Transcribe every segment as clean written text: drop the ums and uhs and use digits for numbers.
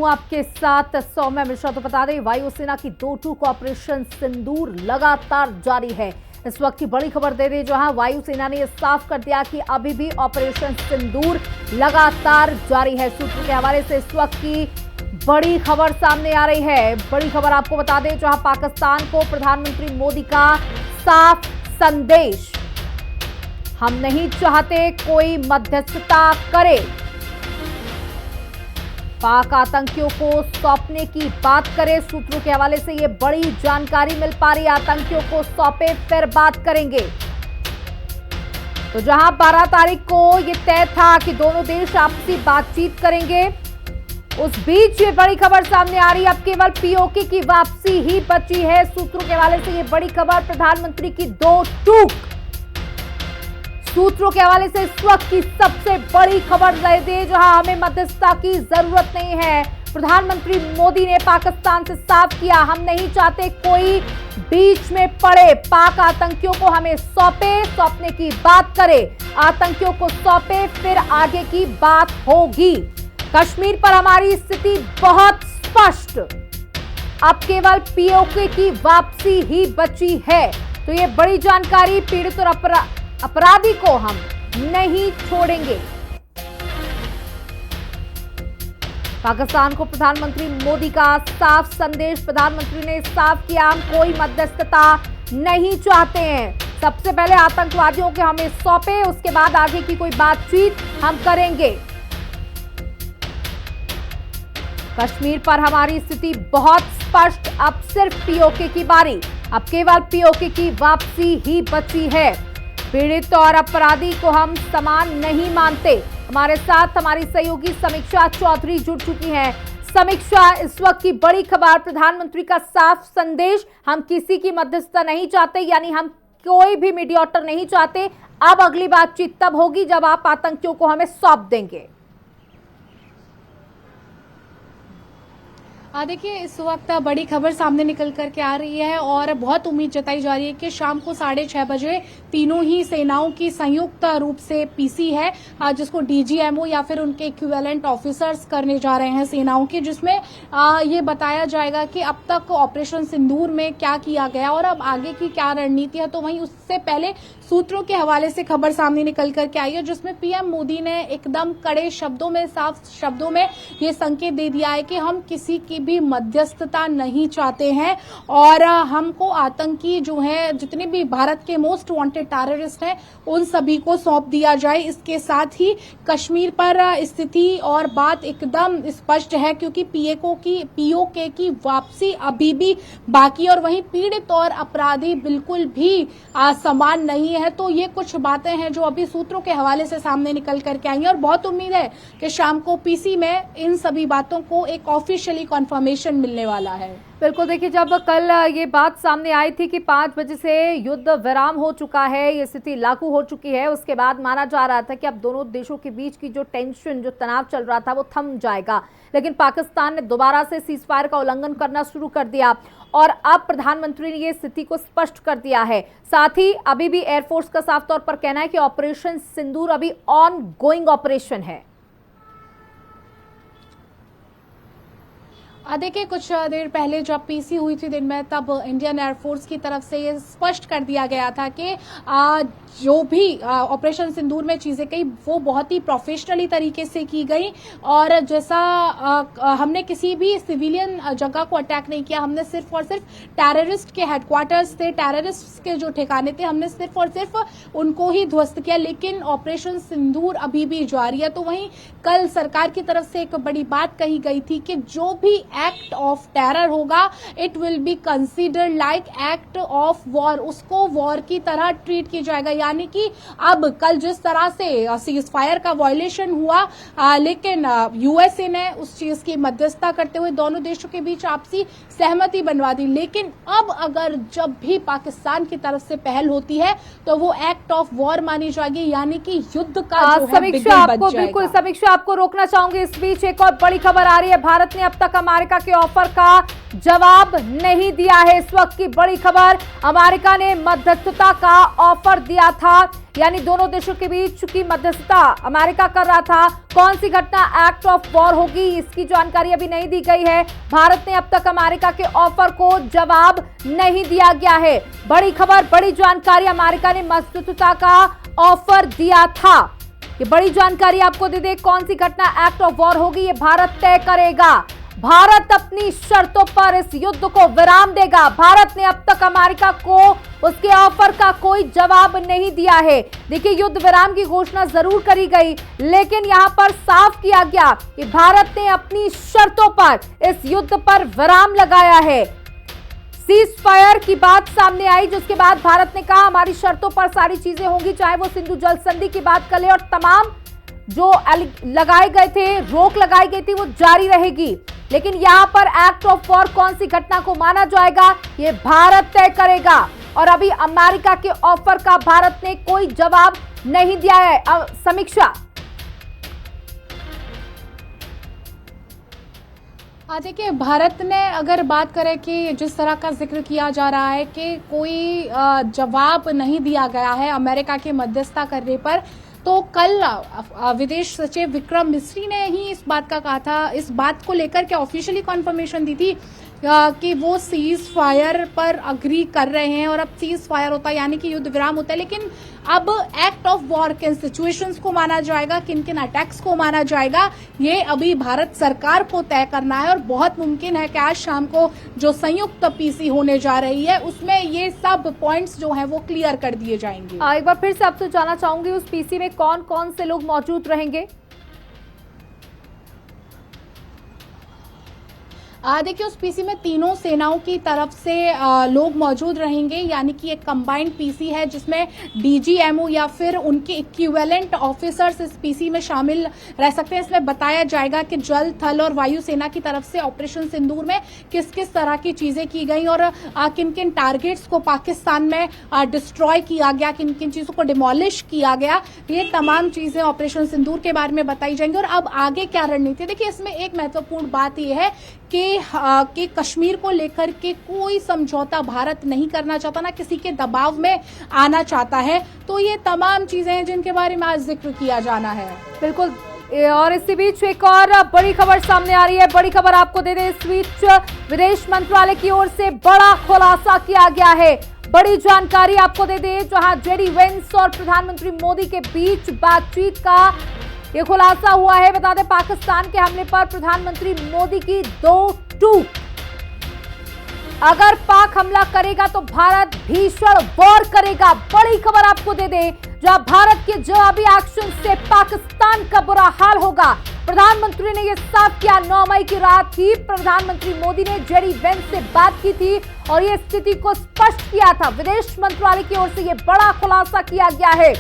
आपके साथ सौम्या मिश्रा। तो बता दें, वायुसेना की 2-2 ऑपरेशन सिंदूर लगातार जारी है। इस वक्त की बड़ी खबर दे रही, जहां वायुसेना ने यह साफ कर दिया कि अभी भी ऑपरेशन सिंदूर लगातार जारी है। सूत्रों के हवाले से इस वक्त की बड़ी खबर सामने आ रही है। बड़ी खबर आपको बता दें, जहां पाकिस्तान को प्रधानमंत्री मोदी का साफ संदेश, हम नहीं चाहते कोई मध्यस्थता करे, पाक आतंकियों को सौंपने की बात करे। सूत्रों के हवाले से यह बड़ी जानकारी मिल पा रही है। आतंकियों को सौंपे फिर बात करेंगे। तो जहां 12 तारीख को यह तय था कि दोनों देश आपसी बातचीत करेंगे, उस बीच ये बड़ी खबर सामने आ रही है। अब केवल पीओके की वापसी ही बची है। सूत्रों के हवाले से यह बड़ी खबर, प्रधानमंत्री की 2 टूक। सूत्रों के हवाले से इस वक्त की सबसे बड़ी खबर दे दी, जहां हमें मध्यस्थता की जरूरत नहीं है। प्रधानमंत्री मोदी ने पाकिस्तान से साफ किया, हम नहीं चाहते कोई बीच में पड़े, पाक आतंकियों को हमें सौंपने की बात करे, आतंकियों को सौंपे फिर आगे की बात होगी। कश्मीर पर हमारी स्थिति बहुत स्पष्ट, अब केवल पीओके की वापसी ही बची है। तो ये बड़ी जानकारी, पीड़ित और अपराधी को हम नहीं छोड़ेंगे। पाकिस्तान को प्रधानमंत्री मोदी का साफ संदेश। प्रधानमंत्री ने साफ किया, हम कोई मध्यस्थता नहीं चाहते हैं। सबसे पहले आतंकवादियों के हमें सौंपे, उसके बाद आगे की कोई बातचीत हम करेंगे। कश्मीर पर हमारी स्थिति बहुत स्पष्ट, अब सिर्फ पीओके की बारी, अब केवल पीओके की वापसी ही बची है। पीड़ित और अपराधी को हम समान नहीं मानते। हमारे साथ हमारी सहयोगी समीक्षा चौधरी जुड़ चुकी हैं। समीक्षा, इस वक्त की बड़ी खबर, प्रधानमंत्री का साफ संदेश, हम किसी की मध्यस्थता नहीं चाहते, यानी हम कोई भी मीडिएटर नहीं चाहते। अब अगली बातचीत तब होगी जब आप आतंकियों को हमें सौंप देंगे। देखिए, इस वक्त बड़ी खबर सामने निकल करके आ रही है और बहुत उम्मीद जताई जा रही है कि शाम को 6:30 बजे तीनों ही सेनाओं की संयुक्त रूप से पीसी है, जिसको डीजीएमओ या फिर उनके इक्विवेलेंट ऑफिसर्स करने जा रहे हैं सेनाओं की, जिसमें ये बताया जाएगा कि अब तक ऑपरेशन सिंदूर में क्या किया गया और अब आगे की क्या रणनीति है। तो वहीं उससे पहले सूत्रों के हवाले से खबर सामने निकल करके आई है, जिसमें पीएम मोदी ने एकदम कड़े शब्दों में, साफ शब्दों में ये संकेत दे दिया है कि हम किसी की भी मध्यस्थता नहीं चाहते हैं और हमको आतंकी जो है, जितने भी भारत के मोस्ट वांटेड टेररिस्ट हैं, उन सभी को सौंप दिया जाए। इसके साथ ही कश्मीर पर स्थिति और बात एकदम स्पष्ट है, क्योंकि पीओके की वापसी अभी भी बाकी, और वहीं पीड़ित और अपराधी बिल्कुल भी समान नहीं है। तो ये कुछ बातें हैं जो अभी सूत्रों के हवाले से सामने निकल करके आई हैं और बहुत उम्मीद है कि शाम को पीसी में इन सभी बातों को एक ऑफिशियली कन्फर्मेशन मिलने वाला है। बिल्कुल, देखिए, जब कल ये बात सामने आई थी कि 5 बजे से युद्ध विराम हो चुका है, ये स्थिति लागू हो चुकी है, उसके बाद माना जा रहा था कि अब दोनों देशों के बीच की जो टेंशन, जो तनाव चल रहा था, वो थम जाएगा। लेकिन पाकिस्तान ने दोबारा से सीज फायर का उल्लंघन करना शुरू कर दिया और अब प्रधानमंत्री ने ये स्थिति को स्पष्ट कर दिया है। साथ ही अभी भी एयरफोर्स का साफ तौर पर कहना है कि ऑपरेशन सिंदूर अभी ऑन गोइंग ऑपरेशन है। देखिए, कुछ देर पहले जब पीसी हुई थी दिन में, तब इंडियन एयरफोर्स की तरफ से ये स्पष्ट कर दिया गया था कि जो भी ऑपरेशन सिंदूर में चीजें कही, वो बहुत ही प्रोफेशनली तरीके से की गई और जैसा हमने किसी भी सिविलियन जगह को अटैक नहीं किया। हमने सिर्फ और सिर्फ टेररिस्ट के हेडक्वार्टर्स थे, टेररिस्ट के जो ठिकाने थे, हमने सिर्फ और सिर्फ उनको ही ध्वस्त किया। लेकिन ऑपरेशन सिंदूर अभी भी जारी है। तो वहीं कल सरकार की तरफ से एक बड़ी बात कही गई थी कि जो भी एक्ट ऑफ टेरर होगा, it will be considered like act of war, उसको वॉर की तरह ट्रीट किया जाएगा। यानी कि अब कल जिस तरह से सीज फायर का वायलेशन हुआ, लेकिन यूएसए ने उस चीज की मध्यस्थता करते हुए दोनों देशों के बीच आपसी सहमति बनवा दी। लेकिन अब अगर जब भी पाकिस्तान की तरफ से पहल होती है तो वो एक्ट ऑफ वॉर मानी जाएगी, यानी कि युद्ध का जो है समीक्षा आपको, बिल्कुल समीक्षा आपको रोकना चाहूंगी। इस बीच एक और बड़ी खबर आ रही है, भारत ने अब तक अमेरिका के ऑफर का जवाब नहीं दिया है। इस वक्त की बड़ी खबर, अमेरिका ने मध्यस्थता का ऑफर दिया था, यानी दोनों देशों के बीच की मध्यस्थता अमेरिका कर रहा था। कौन सी घटना एक्ट ऑफ वॉर होगी, इसकी जानकारी अभी नहीं दी गई है। भारत ने अब तक अमेरिका के ऑफर को जवाब नहीं दिया गया है। बड़ी खबर, बड़ी जानकारी, अमेरिका ने मध्यस्थता का ऑफर दिया था। ये बड़ी जानकारी आपको दे दे, कौन सी घटना एक्ट ऑफ वॉर होगी ये भारत तय करेगा। भारत अपनी शर्तों पर इस युद्ध को विराम देगा। भारत ने अब तक अमेरिका को उसके ऑफर का कोई जवाब नहीं दिया है। देखिए, युद्ध विराम की घोषणा जरूर करी गई, लेकिन यहां पर साफ किया गया कि भारत ने अपनी शर्तों पर इस युद्ध पर विराम लगाया है। सीज फायर की बात सामने आई, जिसके बाद भारत ने कहा हमारी शर्तों पर सारी चीजें होंगी, चाहे वो सिंधु जल संधि की बात कर ले और तमाम जो लगाए गए थे, रोक लगाई गई थी, वो जारी रहेगी। लेकिन यहां पर एक्ट ऑफ वॉर कौन सी घटना को माना जाएगा ये भारत तय करेगा। और अभी अमेरिका के ऑफर का भारत ने कोई जवाब नहीं दिया है। समीक्षा, देखिए, भारत ने अगर बात करें कि जिस तरह का जिक्र किया जा रहा है कि कोई जवाब नहीं दिया गया है अमेरिका के मध्यस्थता करने पर, तो कल विदेश सचिव विक्रम मिस्री ने ही इस बात का कहा था, इस बात को लेकर के ऑफिशियली कॉन्फर्मेशन दी थी कि वो सीज फायर पर अग्री कर रहे हैं और अब सीज फायर होता है यानी कि युद्ध विराम होता है। लेकिन अब एक्ट ऑफ वॉर किन सिचुएशंस को माना जाएगा, किन किन अटैक्स को माना जाएगा, ये अभी भारत सरकार को तय करना है। और बहुत मुमकिन है कि आज शाम को जो संयुक्त पीसी होने जा रही है उसमें ये सब पॉइंट्स जो हैं वो क्लियर कर दिए जाएंगे। एक बार फिर से आपसे जानना चाहूंगी, उस पीसी में कौन कौन से लोग मौजूद रहेंगे? देखिए, उस पीसी में तीनों सेनाओं की तरफ से लोग मौजूद रहेंगे, यानी कि एक कंबाइंड पीसी है जिसमें डीजीएमओ या फिर उनके इक्विवेलेंट ऑफिसर्स इस पीसी में शामिल रह सकते हैं। इसमें बताया जाएगा कि जल, थल और वायु सेना की तरफ से ऑपरेशन सिंदूर में किस किस तरह की चीजें की गई और किन किन टारगेट्स को पाकिस्तान में डिस्ट्रॉय किया गया, किन किन चीजों को डिमोलिश किया गया, ये तमाम चीजें ऑपरेशन सिंदूर के बारे में बताई जाएंगी। और अब आगे क्या रणनीति है, देखिए इसमें एक महत्वपूर्ण बात यह है कि कश्मीर को लेकर के कोई समझौता भारत नहीं करना चाहता, ना किसी के दबाव में आना चाहता है। तो ये तमाम चीजें हैं जिनके बारे में आज जिक्र किया जाना है। बिल्कुल। और इसी बीच एक और बड़ी खबर सामने आ रही है। बड़ी खबर आपको दे दें, इस बीच विदेश मंत्रालय की ओर से बड़ा खुलासा किया गया है। बड़ी जानकारी आपको दे दें, जहां जेडी वेंस और प्रधानमंत्री मोदी के बीच बातचीत का ये खुलासा हुआ है। बता दें, पाकिस्तान के हमले पर प्रधानमंत्री मोदी की दो टूक, अगर पाक हमला करेगा तो भारत भीषण वॉर करेगा। बड़ी खबर आपको दे दें, जहां भारत के जवाबी एक्शन से पाकिस्तान का बुरा हाल होगा। प्रधानमंत्री ने यह साफ किया। 9 मई की रात ही प्रधानमंत्री मोदी ने जेडी वेंस से बात की थी और यह स्थिति को स्पष्ट किया था। विदेश मंत्रालय की ओर से यह बड़ा खुलासा किया गया है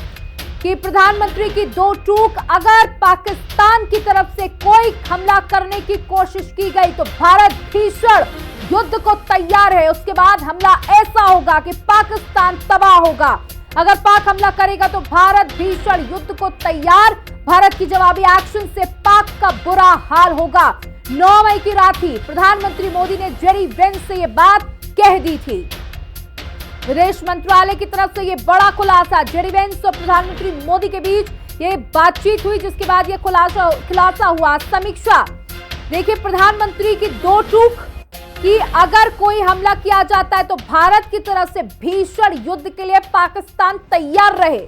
कि प्रधानमंत्री की दो टूक, अगर पाकिस्तान की तरफ से कोई हमला करने की कोशिश की गई तो भारत भीषण युद्ध को तैयार है। उसके बाद हमला ऐसा होगा कि पाकिस्तान तबाह होगा। अगर पाक हमला करेगा तो भारत भीषण युद्ध को तैयार। भारत की जवाबी एक्शन से पाक का बुरा हाल होगा। 9 मई की रात ही प्रधानमंत्री मोदी ने जेडी वेंस से यह बात कह दी थी। विदेश मंत्रालय की तरफ से यह बड़ा खुलासा, जेडी वेंस और प्रधानमंत्री मोदी के बीच ये बातचीत हुई, जिसके बाद यह खुलासा हुआ। समीक्षा, देखिए, प्रधानमंत्री की दो टूक कि अगर कोई हमला किया जाता है तो भारत की तरफ से भीषण युद्ध के लिए पाकिस्तान तैयार रहे।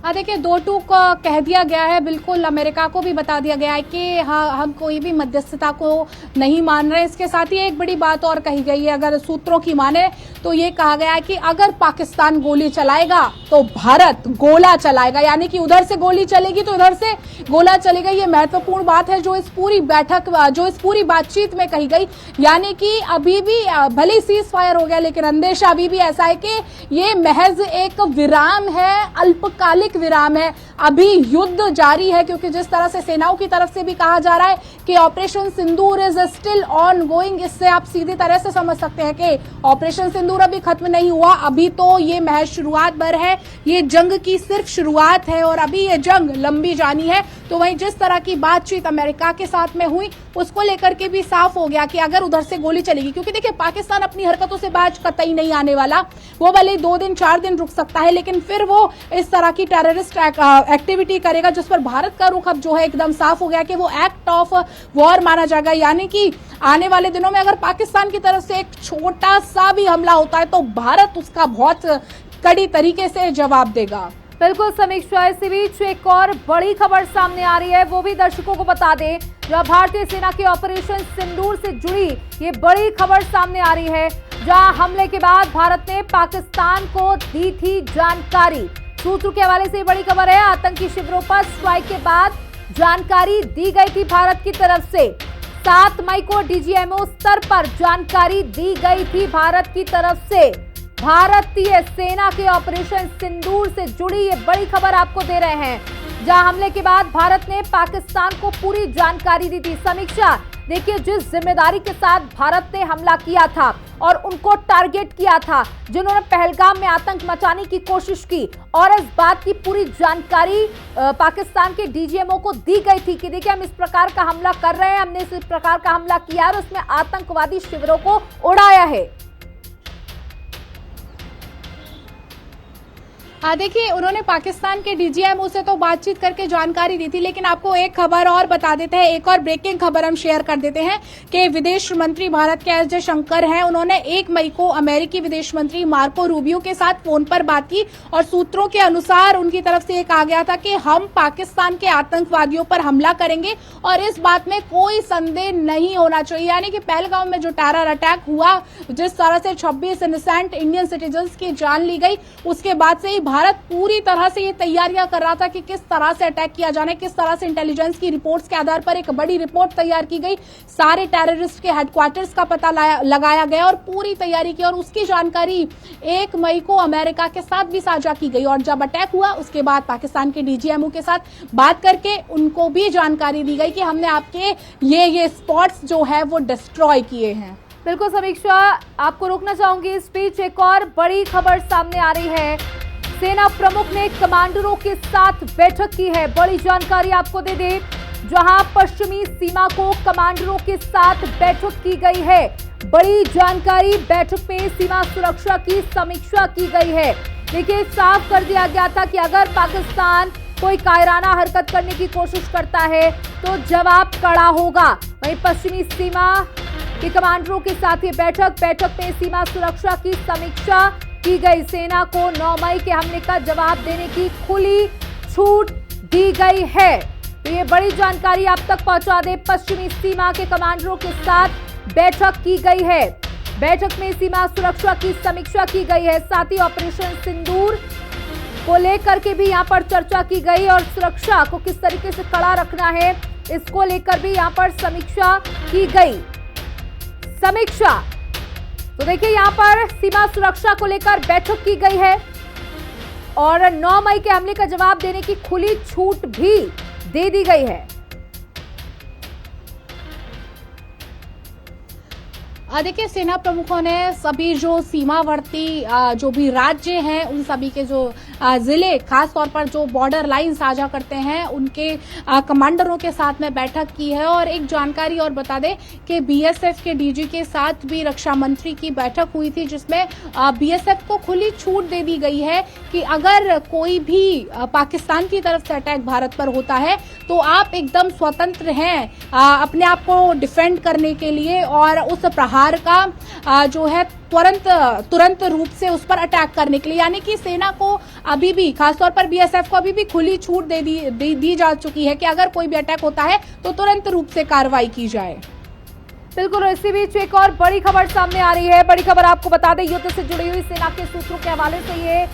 देखिए, दो टूक कह दिया गया है। बिल्कुल अमेरिका को भी बता दिया गया है कि हाँ, हम कोई भी मध्यस्थता को नहीं मान रहे। इसके साथ ही एक बड़ी बात और कही गई है, अगर सूत्रों की माने तो ये कहा गया है कि अगर पाकिस्तान गोली चलाएगा तो भारत गोला चलाएगा, यानी कि उधर से गोली चलेगी तो इधर से गोला चलेगा। ये महत्वपूर्ण बात है जो इस पूरी बातचीत में कही गई। यानी कि अभी भी भले सीज फायर हो गया, लेकिन अंदेशा अभी भी ऐसा है कि ये महज एक विराम है, अल्पकालिक विराम है, अभी युद्ध जारी है, क्योंकि जिस तरह से सेनाओं की तरफ से भी कहा जा रहा है कि operation Sindoor is still on going, इससे आप सीधी तरह से समझ सकते हैं कि ऑपरेशन सिंदूर अभी खत्म नहीं हुआ, अभी तो ये महज शुरुआत भर है, ये जंग की सिर्फ शुरुआत है और अभी ये जंग लंबी जानी है। तो वहीं जिस तरह की बातचीत अमेरिका के साथ में हुई उसको लेकर के भी साफ हो गया कि अगर उधर से गोली चलेगी, क्योंकि देखिए पाकिस्तान अपनी हरकतों से बाज कतई नहीं आने वाला, वो भले 2 दिन 4 दिन रुक सकता है, लेकिन फिर वो इस तरह की टेररिस्ट एक्टिविटी करेगा जिस पर भारत का रुख अब जो है एकदम साफ हो गया कि वो एक्ट ऑफ वॉर माना जाएगा। यानी कि आने वाले दिनों में अगर पाकिस्तान की तरफ से एक छोटा सा भी हमला होता है तो भारत उसका बहुत कड़ी तरीके से जवाब देगा। बिल्कुल समीक्षा, इसी बीच एक और बड़ी खबर सामने आ रही है, वो भी दर्शकों को बता दें। जहां भारतीय सेना के ऑपरेशन सिंदूर से जुड़ी ये बड़ी खबर सामने आ रही है, जहां हमले के बाद भारत ने पाकिस्तान को दी थी जानकारी। सूत्रों के हवाले से बड़ी खबर है, आतंकी शिविरों पर स्ट्राइक के बाद जानकारी दी गई थी भारत की तरफ से। 7 मई को डीजीएमओ स्तर पर जानकारी दी गई थी भारत की तरफ से। भारतीय सेना के ऑपरेशन सिंदूर से जुड़ी ये बड़ी खबर आपको दे रहे हैं, जहां हमले के बाद भारत ने पाकिस्तान को पूरी जानकारी दी थी। समीक्षा, देखिए जिस जिम्मेदारी के साथ भारत ने हमला किया था और उनको टारगेट किया था जिन्होंने पहलगाम में आतंक मचाने की कोशिश की, और इस बात की पूरी जानकारी पाकिस्तान के डीजीएमओ को दी गई थी कि देखिए हम इस प्रकार का हमला कर रहे हैं, हमने इस प्रकार का हमला किया और उसमें आतंकवादी शिविरों को उड़ाया है। देखिए उन्होंने पाकिस्तान के डीजीएमओ से तो बातचीत करके जानकारी दी थी, लेकिन आपको एक खबर और बता देते हैं, एक और ब्रेकिंग खबर हम शेयर कर देते हैं कि विदेश मंत्री भारत के एस जयशंकर हैं, उन्होंने 1 मई को अमेरिकी विदेश मंत्री मार्को रूबियो के साथ फोन पर बात की और सूत्रों के अनुसार उनकी तरफ से कहा गया था कि हम पाकिस्तान के आतंकवादियों पर हमला करेंगे और इस बात में कोई संदेह नहीं होना चाहिए। यानी कि पहलगाम में जो टेरर अटैक हुआ, जिस तरह से 26 इनोसेंट इंडियन सिटीजन्स की जान ली गई, उसके बाद से ही भारत पूरी तरह से ये तैयारियां कर रहा था कि किस तरह से अटैक किया जाना है, किस तरह से इंटेलिजेंस की रिपोर्ट्स के आधार पर एक बड़ी रिपोर्ट तैयार की गई, सारे टेररिस्ट के हेडक्वार्टर्स का पता लगाया गया और पूरी तैयारी की, और उसकी जानकारी 1 मई को अमेरिका के साथ भी साझा की गई। और जब अटैक हुआ उसके बाद पाकिस्तान के डीजीएमओ के साथ बात करके उनको भी जानकारी दी गई कि हमने आपके ये स्पॉट्स जो है वो डिस्ट्रॉय किए हैं। बिल्कुल समीक्षा, आपको रोकना चाहूंगी, इस बीच एक और बड़ी खबर सामने आ रही है। सेना प्रमुख ने कमांडरों के साथ बैठक की है, बड़ी जानकारी आपको दे दें, जहां पश्चिमी सीमा को कमांडरों के साथ बैठक की गई है। बड़ी जानकारी, बैठक में सीमा सुरक्षा की समीक्षा की गई है। देखिए साफ कर दिया गया था कि अगर पाकिस्तान कोई कायराना हरकत करने की कोशिश करता है तो जवाब कड़ा होगा। वहीं पश्चिमी सीमा के कमांडरों के साथ ये बैठक में सीमा सुरक्षा की समीक्षा की गई। सेना को 9 मई के हमले का जवाब देने की खुली छूट दी गई है। तो ये बड़ी जानकारी आप तक पहुंचा दे, पश्चिमी सीमा के कमांडरों के साथ बैठक की गई है। बैठक में सीमा सुरक्षा की समीक्षा की गई है, साथ ही ऑपरेशन सिंदूर को लेकर के भी यहाँ पर चर्चा की गई और सुरक्षा को किस तरीके से कड़ा रखना है इसको लेकर भी यहाँ पर समीक्षा की गई। तो देखिए यहाँ पर सीमा सुरक्षा को लेकर बैठक की गई है और 9 मई के हमले का जवाब देने की खुली छूट भी दे दी गई है। देखिए सेना प्रमुखों ने सभी जो सीमावर्ती जो भी राज्य हैं उन सभी के जो जिले, खास तौर पर जो बॉर्डर लाइन साझा करते हैं, उनके कमांडरों के साथ में बैठक की है। और एक जानकारी और बता दें कि बीएसएफ के डीजी के साथ भी रक्षा मंत्री की बैठक हुई थी, जिसमें बीएसएफ को खुली छूट दे दी गई है कि अगर कोई भी पाकिस्तान की तरफ से अटैक भारत पर होता है तो आप एकदम स्वतंत्र हैं अपने आप को डिफेंड करने के लिए और उस प्रहार का जो है तुरंत रूप से उस पर अटैक करने के लिए। यानी कि सेना को अभी भी, खासतौर पर बीएसएफ को अभी भी खुली छूट दी जा चुकी है कि अगर कोई भी अटैक होता है तो तुरंत रूप से कार्रवाई की जाए। बिल्कुल, इसी बीच एक और बड़ी खबर सामने आ रही है। बड़ी खबर आपको बता दें, युद्ध से जुड़ी हुई सेना के सूत्रों के हवाले से ये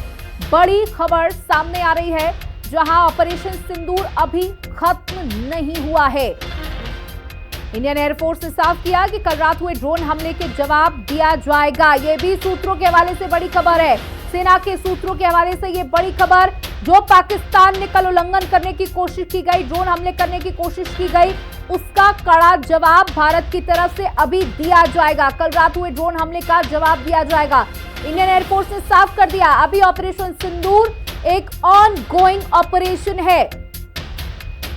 बड़ी खबर सामने आ रही है, जहां ऑपरेशन सिंदूर अभी खत्म नहीं हुआ है। इंडियन एयरफोर्स ने साफ किया कि कल रात हुए ड्रोन हमले के जवाब दिया जाएगा। ये भी सूत्रों के हवाले से बड़ी खबर है। सेना के सूत्रों के हवाले से ये बड़ी खबर, जो पाकिस्तान ने कल उल्लंघन करने की कोशिश की गई, ड्रोन हमले करने की कोशिश की गई, उसका कड़ा जवाब भारत की तरफ से अभी दिया जाएगा। कल रात हुए ड्रोन हमले का जवाब दिया जाएगा। इंडियन एयरफोर्स ने साफ कर दिया, अभी ऑपरेशन सिंदूर एक ऑन गोइंग ऑपरेशन है।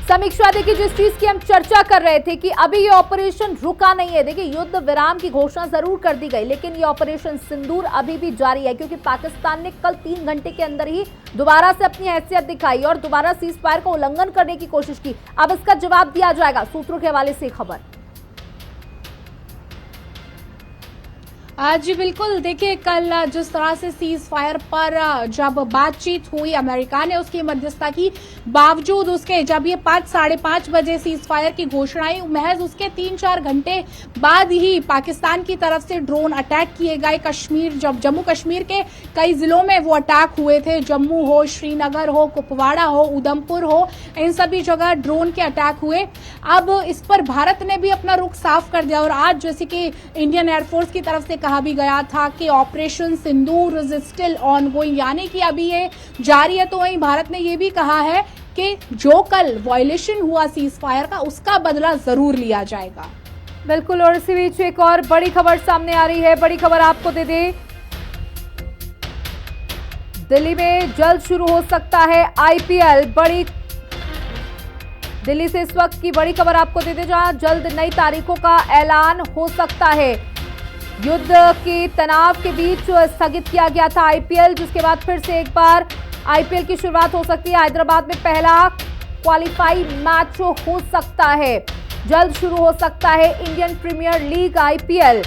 समीक्षा देखिए, जिस चीज की हम चर्चा कर रहे थे कि अभी ये ऑपरेशन रुका नहीं है। देखिए, युद्ध विराम की घोषणा जरूर कर दी गई, लेकिन ये ऑपरेशन सिंदूर अभी भी जारी है, क्योंकि पाकिस्तान ने कल 3 घंटे के अंदर ही दोबारा से अपनी हैसियत दिखाई और दोबारा सीज फायर का उल्लंघन करने की कोशिश की। अब इसका जवाब दिया जाएगा, सूत्रों के हवाले से खबर। जी बिल्कुल, देखिए कल जिस तरह से सीज फायर पर जब बातचीत हुई, अमेरिका ने उसकी मध्यस्थता की, बावजूद उसके जब ये 5 साढ़े 5 बजे सीज फायर की घोषणा आई, महज उसके 3-4 घंटे बाद ही पाकिस्तान की तरफ से ड्रोन अटैक किए गए। कश्मीर, जब जम्मू कश्मीर के कई जिलों में वो अटैक हुए थे, जम्मू हो, श्रीनगर हो, कुपवाड़ा हो, उधमपुर हो, इन सभी जगह ड्रोन के अटैक हुए। अब इस पर भारत ने भी अपना रुख साफ कर दिया और आज जैसे कि इंडियन एयरफोर्स की तरफ से कहा भी गया था कि operation Sindoor is still ongoing, यानी कि अभी ये जारी है। तो वहीं भारत ने ये भी कहा है कि जो कल वायलेशन हुआ सीज फायर का, उसका बदला जरूर लिया जाएगा। बिल्कुल, और इसी बीच एक और बड़ी खबर सामने आ रही है। बड़ी खबर आपको दे दे, दिल्ली में जल्द शुरू हो सकता है आईपीएल। दिल्ली से इस वक्त की बड़ी खबर आपको दे दे, जहां जल्द नई तारीखों का ऐलान हो सकता है। युद्ध के तनाव के बीच स्थगित किया गया था आईपीएल, जिसके बाद फिर से एक बार आईपीएल की शुरुआत हो सकती है। हैदराबाद में पहला क्वालिफाई मैच हो सकता है, जल्द शुरू हो सकता है इंडियन प्रीमियर लीग आईपीएल।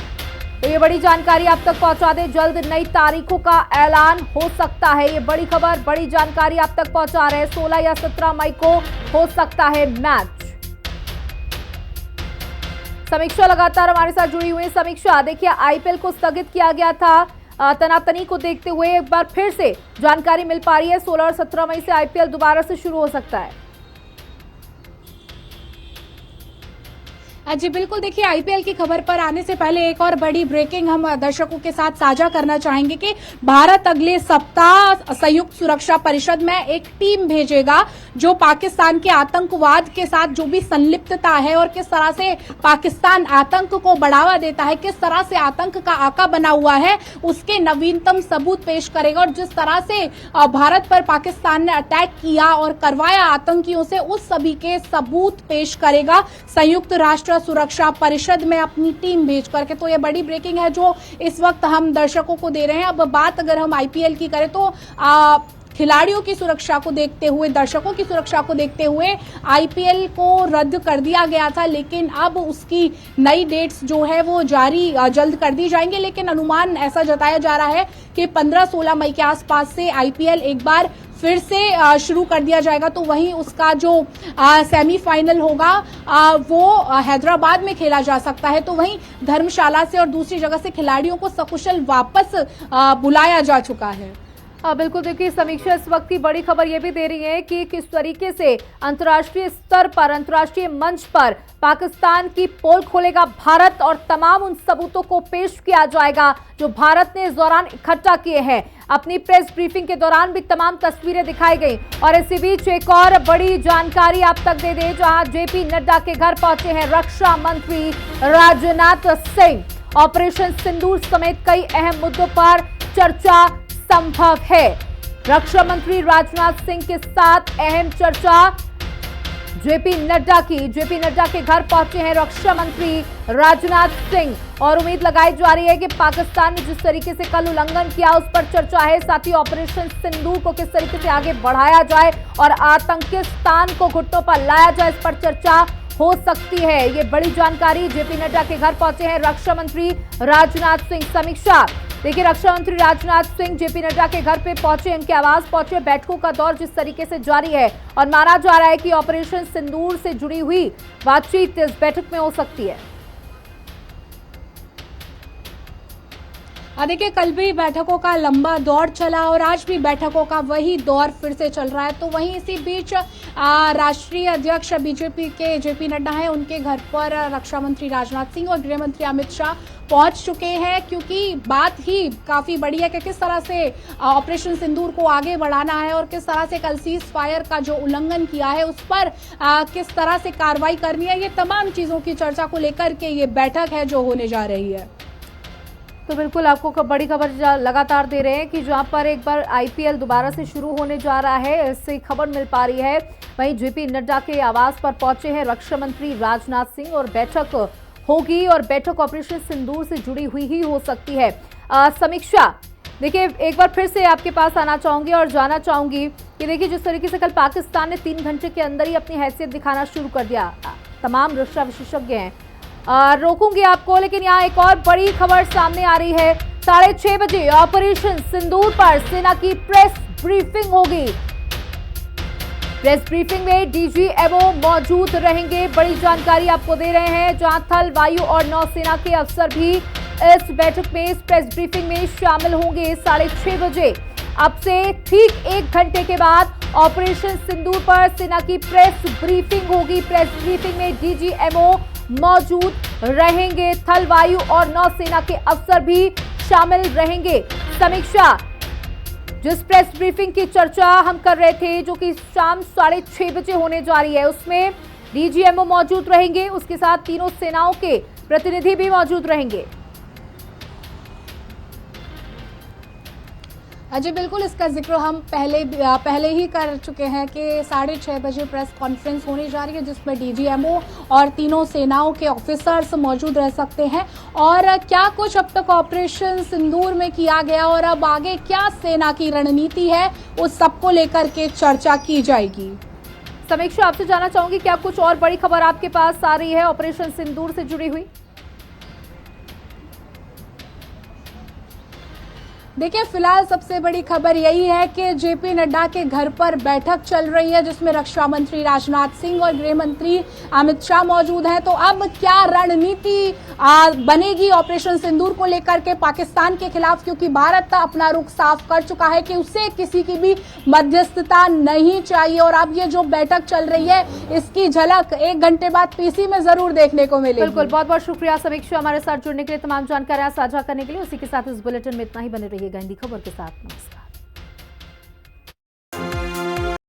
तो ये बड़ी जानकारी आप तक पहुंचा दें, जल्द नई तारीखों का ऐलान हो सकता है। ये बड़ी खबर, बड़ी जानकारी आप तक पहुंचा रहे हैं। 16 या 17 मई को हो सकता है मैच। समीक्षा लगातार हमारे साथ जुड़ी हुई है। समीक्षा, देखिए आईपीएल को स्थगित किया गया था, तनातनी को देखते हुए एक बार फिर से जानकारी मिल पा रही है, 16 और 17 मई से आईपीएल दोबारा से शुरू हो सकता है। जी बिल्कुल, देखिए आईपीएल की खबर पर आने से पहले एक और बड़ी ब्रेकिंग हम दर्शकों के साथ साझा करना चाहेंगे कि भारत अगले सप्ताह संयुक्त सुरक्षा परिषद में एक टीम भेजेगा जो पाकिस्तान के आतंकवाद के साथ जो भी संलिप्तता है और किस तरह से पाकिस्तान आतंक को बढ़ावा देता है, किस तरह से आतंक का आका बना हुआ है, उसके नवीनतम सबूत पेश करेगा। और जिस तरह से भारत पर पाकिस्तान ने अटैक किया और करवाया आतंकियों से, उस सभी के सबूत पेश करेगा संयुक्त राष्ट्र सुरक्षा परिषद में अपनी टीम भेज करके। तो ये बड़ी ब्रेकिंग है जो इस वक्त हम दर्शकों को दे रहे हैं। अब बात अगर हम आईपीएल की करें तो खिलाड़ियों की सुरक्षा को देखते हुए, दर्शकों की सुरक्षा को देखते हुए आईपीएल को रद्द कर दिया गया था, लेकिन अब उसकी नई डेट्स जो है वो जारी जल्द कर दी जाएंगे। लेकिन अनुमान ऐसा जताया जा रहा है कि 15-16 मई के आसपास से आईपीएल एक बार फिर से शुरू कर दिया जाएगा। तो वहीं उसका जो सेमीफाइनल होगा वो हैदराबाद में खेला जा सकता है। तो वहीं धर्मशाला से और दूसरी जगह से खिलाड़ियों को सकुशल वापस बुलाया जा चुका है। बिल्कुल, देखिए समीक्षा इस वक्त की बड़ी खबर ये भी दे रही है कि किस तरीके से अंतर्राष्ट्रीय स्तर पर, अंतर्राष्ट्रीय मंच पर पाकिस्तान की पोल खोलेगा भारत और तमाम उन सबूतों को पेश किया जाएगा जो भारत ने इस दौरान इकट्ठा किए हैं। अपनी प्रेस ब्रीफिंग के दौरान भी तमाम तस्वीरें दिखाई गई। और इसी बीच एक और बड़ी जानकारी आप तक दे दें, जहां जेपी नड्डा के घर पहुंचे हैं रक्षा मंत्री राजनाथ सिंह। ऑपरेशन सिंदूर समेत कई अहम मुद्दों पर चर्चा संभव है। रक्षा मंत्री राजनाथ सिंह के साथ अहम चर्चा जेपी नड्डा की। जेपी नड्डा के घर पहुंचे हैं रक्षा मंत्री राजनाथ सिंह और उम्मीद लगाई जा रही है कि पाकिस्तान ने जिस तरीके से कल उल्लंघन किया उस पर चर्चा है। साथ ही ऑपरेशन सिंदूर को किस तरीके से आगे बढ़ाया जाए और आतंकिस्तान को घुटनों पर लाया जाए, इस पर चर्चा हो सकती है। ये बड़ी जानकारी, जेपी नड्डा के घर पहुंचे हैं रक्षा मंत्री राजनाथ सिंह। समीक्षा देखिए, रक्षा मंत्री राजनाथ सिंह जेपी नड्डा के घर पे पहुंचे, उनके आवास पहुंचे। बैठकों का दौर जिस तरीके से जारी है और माना जा रहा है कि ऑपरेशन सिंदूर से जुड़ी हुई बातचीत इस बैठक में हो सकती है। देखिए, कल भी बैठकों का लंबा दौर चला और आज भी बैठकों का वही दौर फिर से चल रहा है। तो वहीं इसी बीच राष्ट्रीय अध्यक्ष बीजेपी के जेपी नड्डा हैं, उनके घर पर रक्षा मंत्री राजनाथ सिंह और गृह मंत्री अमित शाह पहुंच चुके हैं, क्योंकि बात ही काफी बड़ी है कि किस तरह से ऑपरेशन सिंदूर को आगे बढ़ाना है और किस तरह से कल सीज फायर का जो उल्लंघन किया है उस पर किस तरह से कार्रवाई करनी है। ये तमाम चीजों की चर्चा को लेकर के ये बैठक है जो होने जा रही है। तो बिल्कुल आपको बड़ी खबर लगातार दे रहे हैं कि जहां पर एक बार आईपीएल दोबारा से शुरू होने जा रहा है, इससे खबर मिल पा रही है। वहीं जेपी नड्डा के आवास पर पहुंचे हैं रक्षा मंत्री राजनाथ सिंह और बैठक होगी और बैठक ऑपरेशन सिंदूर से जुड़ी हुई ही हो सकती है। समीक्षा, देखिए एक बार फिर से आपके पास आना चाहूंगी और जानना चाहूंगी कि देखिए जिस तरीके से कल पाकिस्तान ने 3 घंटे के अंदर ही अपनी हैसियत दिखाना शुरू कर दिया, तमाम रक्षा विशेषज्ञ हैं, रोकूंगी आपको, लेकिन यहाँ एक और बड़ी खबर सामने आ रही है। 6:30 बजे ऑपरेशन सिंदूर पर सेना की प्रेस ब्रीफिंग होगी। प्रेस ब्रीफिंग में डीजीएमओ मौजूद रहेंगे। बड़ी जानकारी आपको दे रहे हैं, जहां थल, वायु और नौसेना के अफसर भी इस बैठक में, इस प्रेस ब्रीफिंग में शामिल होंगे। 6:30 बजे अब से ठीक 1 घंटे के बाद ऑपरेशन सिंदूर पर सेना की प्रेस ब्रीफिंग होगी। प्रेस ब्रीफिंग में डीजीएमओ मौजूद रहेंगे, थल, वायु और नौसेना के अफसर भी शामिल रहेंगे। समीक्षा, जिस प्रेस ब्रीफिंग की चर्चा हम कर रहे थे जो कि शाम 6:30 बजे होने जा रही है, उसमें डीजीएमओ मौजूद रहेंगे, उसके साथ तीनों सेनाओं के प्रतिनिधि भी मौजूद रहेंगे। अजय, बिल्कुल इसका जिक्र हम पहले ही कर चुके हैं कि 6:30 बजे प्रेस कॉन्फ्रेंस होने जा रही है, जिसमें डीजीएमओ और तीनों सेनाओं के ऑफिसर्स मौजूद रह सकते हैं। और क्या कुछ अब तक ऑपरेशन सिंदूर में किया गया और अब आगे क्या सेना की रणनीति है, उस सबको लेकर के चर्चा की जाएगी। समीक्षा, आपसे जानना चाहूंगी क्या कुछ और बड़ी खबर आपके पास आ रही है ऑपरेशन सिंदूर से जुड़ी हुई? देखिए, फिलहाल सबसे बड़ी खबर यही है कि जेपी नड्डा के घर पर बैठक चल रही है, जिसमें रक्षा मंत्री राजनाथ सिंह और गृह मंत्री अमित शाह मौजूद हैं। तो अब क्या रणनीति बनेगी ऑपरेशन सिंदूर को लेकर के पाकिस्तान के खिलाफ, क्योंकि भारत अपना रुख साफ कर चुका है कि उसे किसी की भी मध्यस्थता नहीं चाहिए। और अब ये जो बैठक चल रही है, इसकी झलक 1 घंटे बाद पीसी में जरूर देखने को मिलेगी। बिल्कुल, बहुत बहुत शुक्रिया समीक्षा, हमारे साथ जुड़ने के लिए, तमाम जानकारियां साझा करने के लिए। उसी के साथ इस बुलेटिन में इतना ही। बने रहिएगा हिंदी खबर के साथ। नमस्कार।